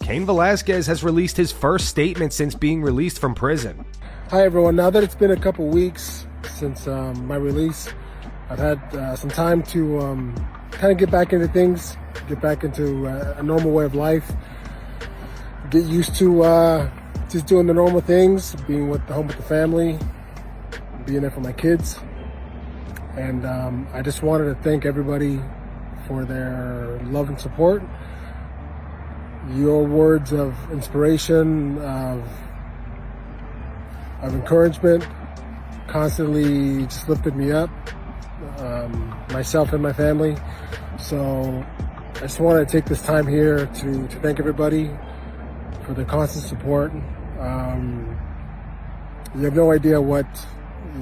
Cain Velasquez has released his first statement since being released from prison. Hi everyone, now that it's been a couple weeks since my release, I've had some time to kind of get back into things, get back into a normal way of life, get used to just doing the normal things, being home with the family, being there for my kids. And I just wanted to thank everybody for their love and support. Your words of inspiration, of encouragement, constantly just lifted me up, myself and my family. So I just want to take this time here to thank everybody for their constant support. You have no idea what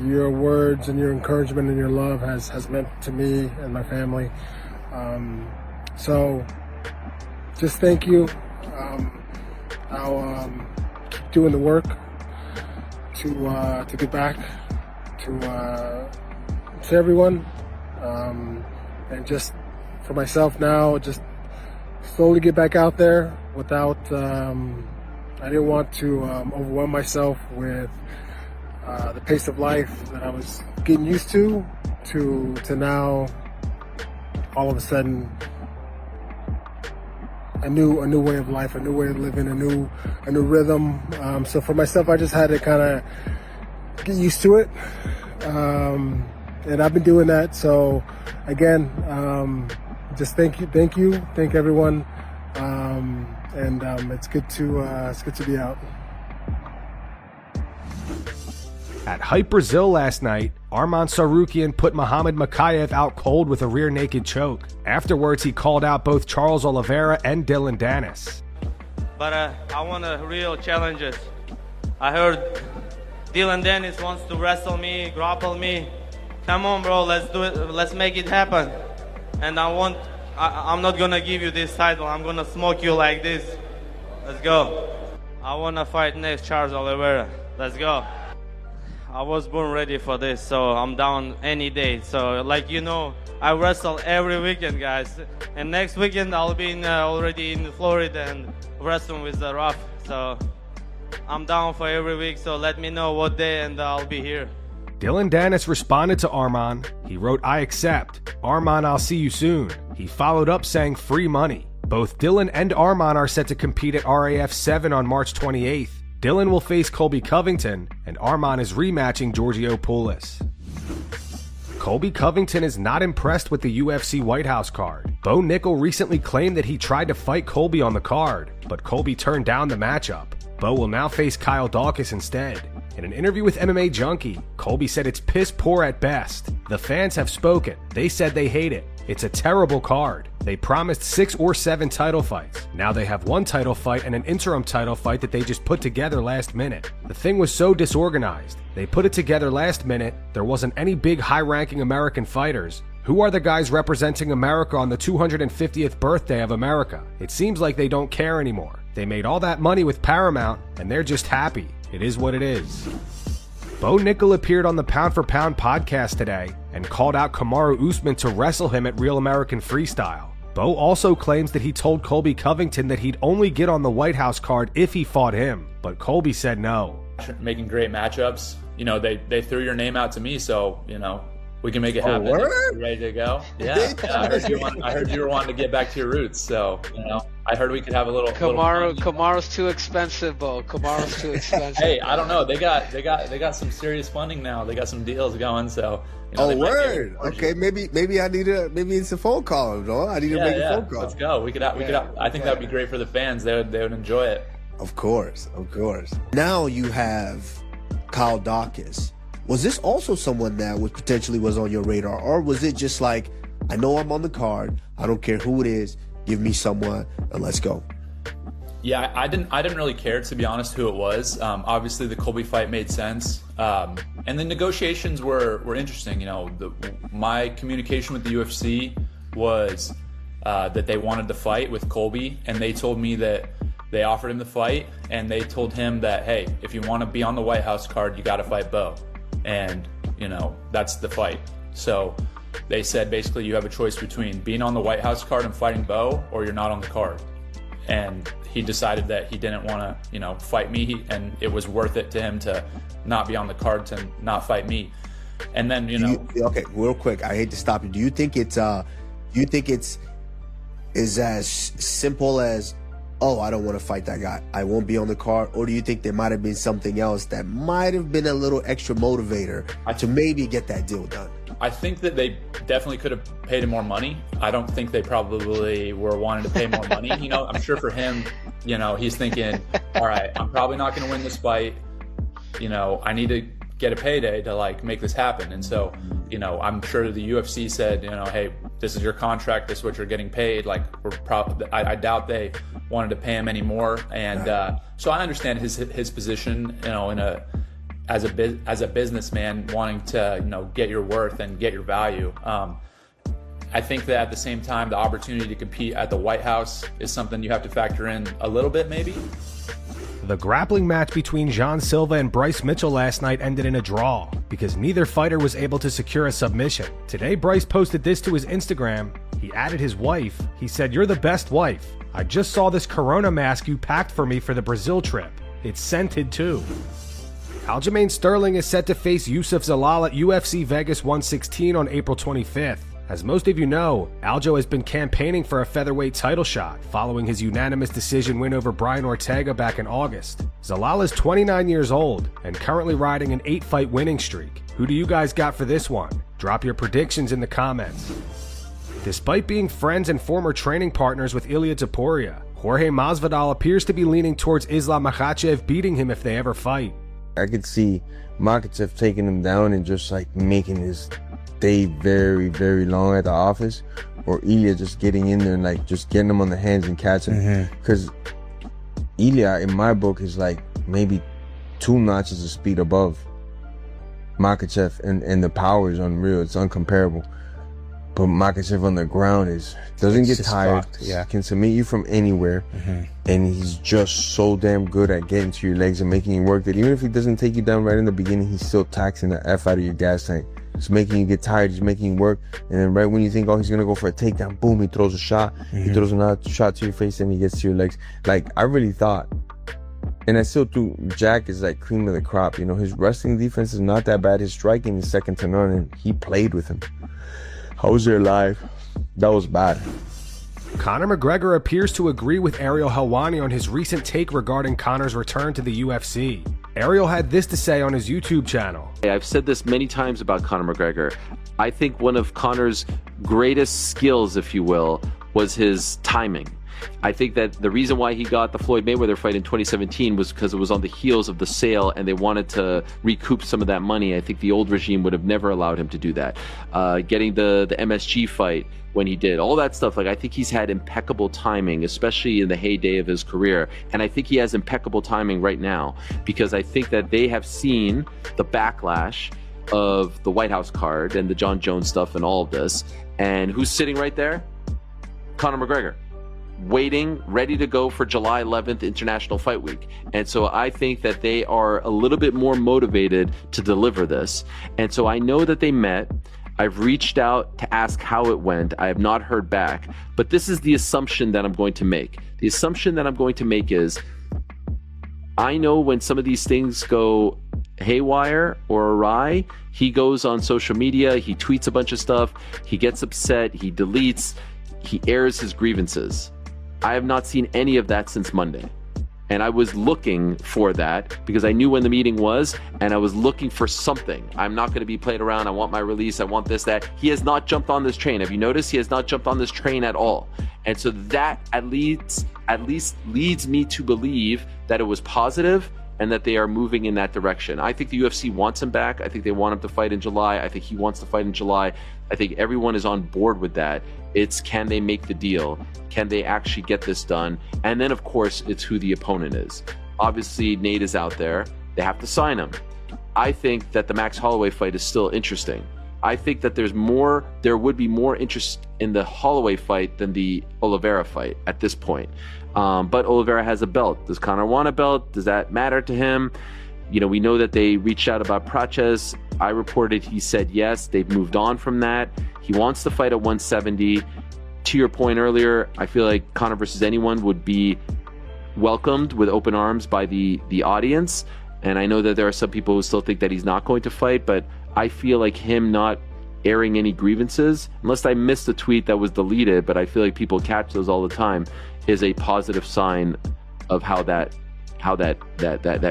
your words and your encouragement and your love has meant to me and my family. So just thank you. I'll keep doing the work to get back to everyone, and just for myself now, just slowly get back out there without. I didn't want to overwhelm myself with the pace of life that I was getting used to now. All of a sudden, a new way of life, a new way of living, a new rhythm. So for myself, I just had to kind of get used to it, and I've been doing that. So again, just thank everyone, and it's good to be out. At Hype Brazil last night, Arman Sarukian put Muhammad Makayev out cold with a rear naked choke. Afterwards, he called out both Charles Oliveira and Dylan Dennis. But I want real challenges. I heard Dylan Dennis wants to wrestle me, grapple me. Come on, bro, let's do it. Let's make it happen. And I'm not gonna give you this title. I'm gonna smoke you like this. Let's go. I wanna fight next Charles Oliveira. Let's go. I was born ready for this, so I'm down any day. So, like you know, I wrestle every weekend, guys. And next weekend I'll be already in Florida and wrestling with the Rough. So I'm down for every week. So let me know what day and I'll be here. Dylan Dennis responded to Arman. He wrote, "I accept. Arman, I'll see you soon." He followed up saying, "Free money." Both Dylan and Arman are set to compete at RAF 7 on March 28th. Dylan will face Colby Covington, and Arman is rematching Giorgio Poulos. Colby Covington is not impressed with the UFC White House card. Bo Nickel recently claimed that he tried to fight Colby on the card, but Colby turned down the matchup. Bo will now face Kyle Dawkins instead. In an interview with MMA Junkie, Colby said it's piss poor at best. The fans have spoken. They said they hate it. It's a terrible card. They promised 6 or 7 title fights. Now they have 1 title fight and an interim title fight that they just put together last minute. The thing was so disorganized. They put it together last minute. There wasn't any big high-ranking American fighters. Who are the guys representing America on the 250th birthday of America? It seems like they don't care anymore. They made all that money with Paramount, and they're just happy. It is what it is. Bo Nickel appeared on the Pound for Pound podcast today and called out Kamaru Usman to wrestle him at Real American Freestyle. Bo also claims that he told Colby Covington that he'd only get on the White House card if he fought him, but Colby said no. Making great matchups. You know, they threw your name out to me, so, you know, we can make it happen. Word? Ready to go? Yeah. I heard you were wanting to get back to your roots, so, you know, I heard we could have a little. Kamaru's too expensive, Bo. Kamaru's too expensive. Hey, I don't know. They got some serious funding now. They got some deals going, so. You know, word. Okay, maybe it's a phone call, bro. I need to make a phone call. Let's go. I think that'd be great for the fans. They would enjoy it. Of course. Now you have Kyle Dawkins. Was this also someone that potentially was on your radar, or was it just like, I know I'm on the card, I don't care who it is, give me someone and let's go? Yeah, I didn't really care, to be honest, who it was. Obviously, the Colby fight made sense, and the negotiations were interesting. You know, my communication with the UFC was that they wanted to fight with Colby, and they told me that they offered him the fight, and they told him that, hey, if you want to be on the White House card, you got to fight Bo. And, you know, that's the fight. So they said basically you have a choice between being on the White House card and fighting Bo, or you're not on the card. and he decided that he didn't want to, you know, fight me, and it was worth it to him to not be on the card, to not fight me. And then, okay, real quick, I hate to stop you. Do you think it's is as simple as, oh, I don't want to fight that guy, I won't be on the card? Or do you think there might have been something else that might have been a little extra motivator to maybe get that deal done? I think that they definitely could have paid him more money. I don't think they probably were wanting to pay more money. You know, I'm sure for him, you know, he's thinking, all right, I'm probably not going to win this fight. You know, I need to get a payday to like make this happen. And so, you know, I'm sure the UFC said, you know, hey, this is your contract, this is what you're getting paid. Like, I doubt they wanted to pay him any more. And so I understand his position, you know, as a businessman wanting to, you know, get your worth and get your value. I think that at the same time, the opportunity to compete at the White House is something you have to factor in a little bit, maybe. The grappling match between Jean Silva and Bryce Mitchell last night ended in a draw because neither fighter was able to secure a submission. Today, Bryce posted this to his Instagram. He added his wife. He said, "You're the best wife. I just saw this Corona mask you packed for me for the Brazil trip. It's scented too." Aljamain Sterling is set to face Yusuf Zalal at UFC Vegas 116 on April 25th. As most of you know, Aljo has been campaigning for a featherweight title shot following his unanimous decision win over Brian Ortega back in August. Zalal is 29 years old and currently riding an 8-fight winning streak. Who do you guys got for this one? Drop your predictions in the comments. Despite being friends and former training partners with Ilia Topuria, Jorge Masvidal appears to be leaning towards Islam Makhachev beating him if they ever fight. I could see Makhachev taking him down and just like making his day very, very long at the office, or Ilia just getting in there and like just getting him on the hands and catching him. Because Ilia, in my book, is like maybe 2 notches of speed above Makhachev, and the power is unreal. It's uncomparable. But Makhachev on the ground doesn't get tired, can submit you from anywhere, and he's just so damn good at getting to your legs and making you work that even if he doesn't take you down right in the beginning, he's still taxing the F out of your gas tank. He's making you get tired, he's making you work, and then right when you think, oh, he's gonna go for a takedown, boom, he throws a shot, he throws another shot to your face, and he gets to your legs. Like, I really thought, and I still do, Jack is like cream of the crop, you know, his wrestling defense is not that bad, his striking is second to none, and he played with him. I was there live. That was bad. Conor McGregor appears to agree with Ariel Helwani on his recent take regarding Conor's return to the UFC. Ariel had this to say on his YouTube channel. I've said this many times about Conor McGregor. I think one of Conor's greatest skills, if you will, was his timing. I think that the reason why he got the Floyd Mayweather fight in 2017 was because it was on the heels of the sale and they wanted to recoup some of that money. I think the old regime would have never allowed him to do that. Getting the MSG fight when he did, all that stuff, like, I think he's had impeccable timing, especially in the heyday of his career. And I think he has impeccable timing right now because I think that they have seen the backlash of the White House card and the John Jones stuff and all of this. And who's sitting right there? Conor McGregor. Waiting, ready to go for July 11th International Fight Week. And so I think that they are a little bit more motivated to deliver this. And so I know that they met. I've reached out to ask how it went. I have not heard back. But this is the assumption that I'm going to make. The assumption that I'm going to make is, I know when some of these things go haywire or awry, he goes on social media, he tweets a bunch of stuff, he gets upset, he deletes, he airs his grievances. I have not seen any of that since Monday. And I was looking for that because I knew when the meeting was, and I was looking for something. I'm not going to be played around. I want my release. I want this, that. He has not jumped on this train. Have you noticed? He has not jumped on this train at all. And so that at least leads me to believe that it was positive and that they are moving in that direction. I think the UFC wants him back. I think they want him to fight in July. I think he wants to fight in July. I think everyone is on board with that. It's, can they make the deal? Can they actually get this done? And then, of course, it's who the opponent is. Obviously, Nate is out there. They have to sign him. I think that the Max Holloway fight is still interesting. I think that there would be more interest in the Holloway fight than the Oliveira fight at this point. But Oliveira has a belt. Does Conor want a belt? Does that matter to him? You know, we know that they reached out about Praches. I reported he said yes. They've moved on from that. He wants to fight at 170. to your point earlier, I feel like Conor versus anyone would be welcomed with open arms by the audience. And I know that there are some people who still think that he's not going to fight, but I feel like him not airing any grievances, unless I missed a tweet that was deleted, but I feel like people catch those all the time, is a positive sign of how that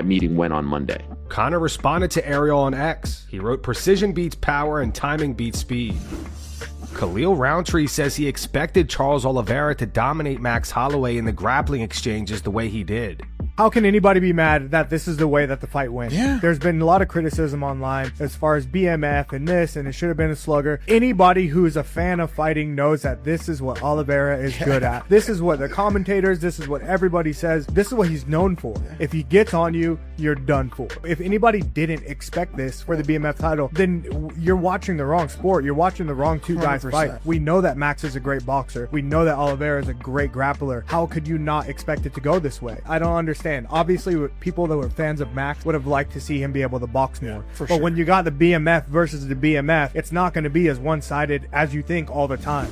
meeting went on Monday. Conor responded to Ariel on X. He wrote, "Precision beats power and timing beats speed." Khalil Roundtree says he expected Charles Oliveira to dominate Max Holloway in the grappling exchanges the way he did. How can anybody be mad that this is the way that the fight went? Yeah. There's been a lot of criticism online as far as BMF and this, and it should have been a slugger. Anybody who's a fan of fighting knows that this is what Oliveira is good at. This is what the commentators, this is what everybody says, this is what he's known for. If he gets on you, you're done for. If anybody didn't expect this for the BMF title, then you're watching the wrong sport. You're watching the wrong two guys 100%. fight. We know that Max is a great boxer. We know that Oliveira is a great grappler. How could you not expect it to go this way? I don't understand. Obviously, people that were fans of Max would have liked to see him be able to box more. But when you got the BMF versus the BMF, it's not going to be as one-sided as you think all the time.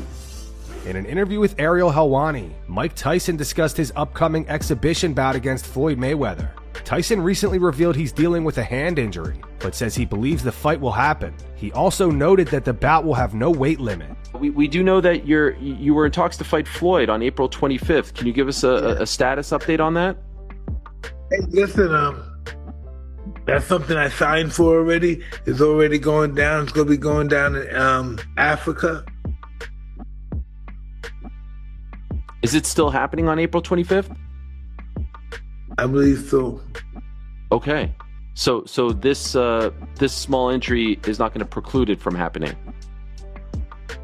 In an interview with Ariel Helwani, Mike Tyson discussed his upcoming exhibition bout against Floyd Mayweather. Tyson recently revealed he's dealing with a hand injury, but says he believes the fight will happen. He also noted that the bout will have no weight limit. We do know that you were in talks to fight Floyd on April 25th. Can you give us a status update on that? Hey, listen, that's something I signed for already. It's already going down. It's going to be going down in Africa. Is it still happening on April 25th? I believe so. Okay. So this small injury is not going to preclude it from happening.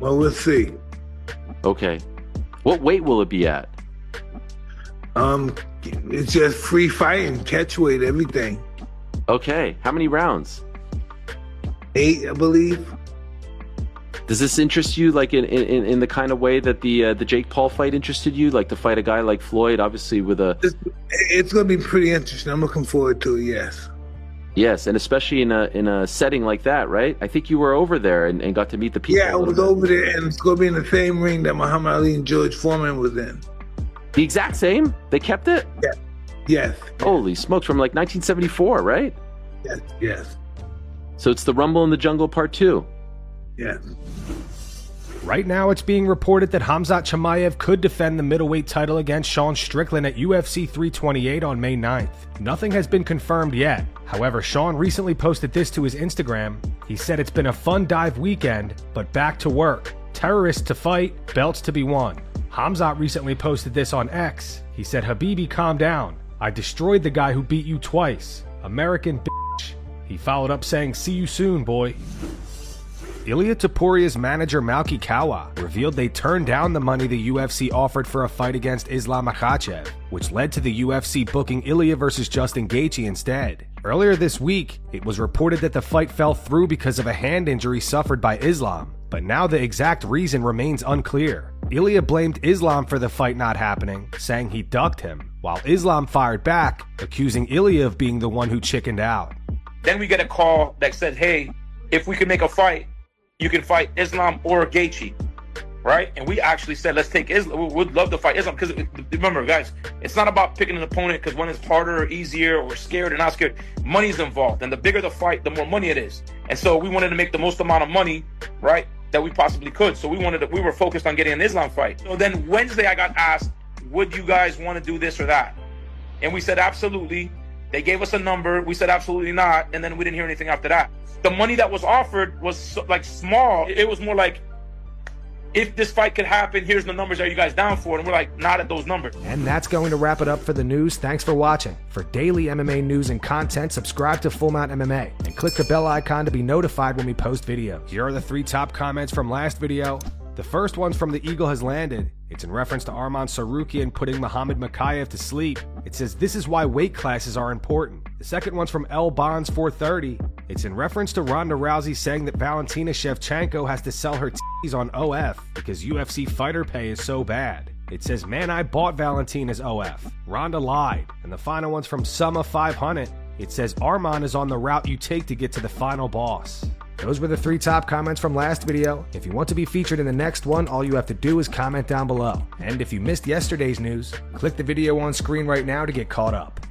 Well, we'll see. Okay. What weight will it be at? It's just free fighting, catch weight, everything. Okay. How many rounds? 8, I believe. Does this interest you, like in the kind of way that the Jake Paul fight interested you, like to fight a guy like Floyd, obviously with a? It's going to be pretty interesting. I'm looking forward to it. Yes. Yes, and especially in a setting like that, right? I think you were over there and got to meet the people. Yeah, I was over there, and it's going to be in the same ring that Muhammad Ali and George Foreman was in. The exact same? They kept it? Yeah. Yes. Holy smokes, from like 1974, right? Yes. Yes. So it's the Rumble in the Jungle Part 2. Yes. Right now, it's being reported that Khamzat Chimaev could defend the middleweight title against Sean Strickland at UFC 328 on May 9th. Nothing has been confirmed yet. However, Sean recently posted this to his Instagram. He said it's been a fun dive weekend, but back to work. Terrorists to fight, belts to be won. Khamzat recently posted this on X. He said, "Habibi, calm down. I destroyed the guy who beat you twice. American bitch." He followed up saying, "See you soon, boy." Ilia Topuria's manager Malki Kawa revealed they turned down the money the UFC offered for a fight against Islam Makhachev, which led to the UFC booking Ilia versus Justin Gaethje instead. Earlier this week, it was reported that the fight fell through because of a hand injury suffered by Islam, but now the exact reason remains unclear. Ilia blamed Islam for the fight not happening, saying he ducked him, while Islam fired back, accusing Ilia of being the one who chickened out. Then we get a call that said, hey, if we can make a fight, you can fight Islam or Gaethje, right? And we actually said, let's take Islam. We would love to fight Islam because remember, guys, it's not about picking an opponent because one is harder or easier or scared or not scared. Money's involved, and the bigger the fight, the more money it is. And so we wanted to make the most amount of money, right, that we possibly could. So we were focused on getting an Islam fight. So then Wednesday, I got asked, would you guys want to do this or that? And we said absolutely. They gave us a number. We said absolutely not, and then we didn't hear anything after that. The money that was offered was like small. It was more like, if this fight could happen, here's the numbers. Are you guys down for it? And we're like, not at those numbers. And that's going to wrap it up for the news. Thanks for watching. For daily MMA news and content, subscribe to Full Mount MMA and click the bell icon to be notified when we post videos. Here are the 3 top comments from last video. The first one's from The Eagle Has Landed. It's in reference to Arman Sarukian putting Muhammad Makhachev to sleep. It says, this is why weight classes are important. The second one's from L Bonds 430. It's in reference to Ronda Rousey saying that Valentina Shevchenko has to sell her titties on OF because UFC fighter pay is so bad. It says, man, I bought Valentina's OF. Ronda lied. And the final one's from Summa 500. It says, Arman is on the route you take to get to the final boss. Those were the 3 top comments from last video. If you want to be featured in the next one, all you have to do is comment down below. And if you missed yesterday's news, click the video on screen right now to get caught up.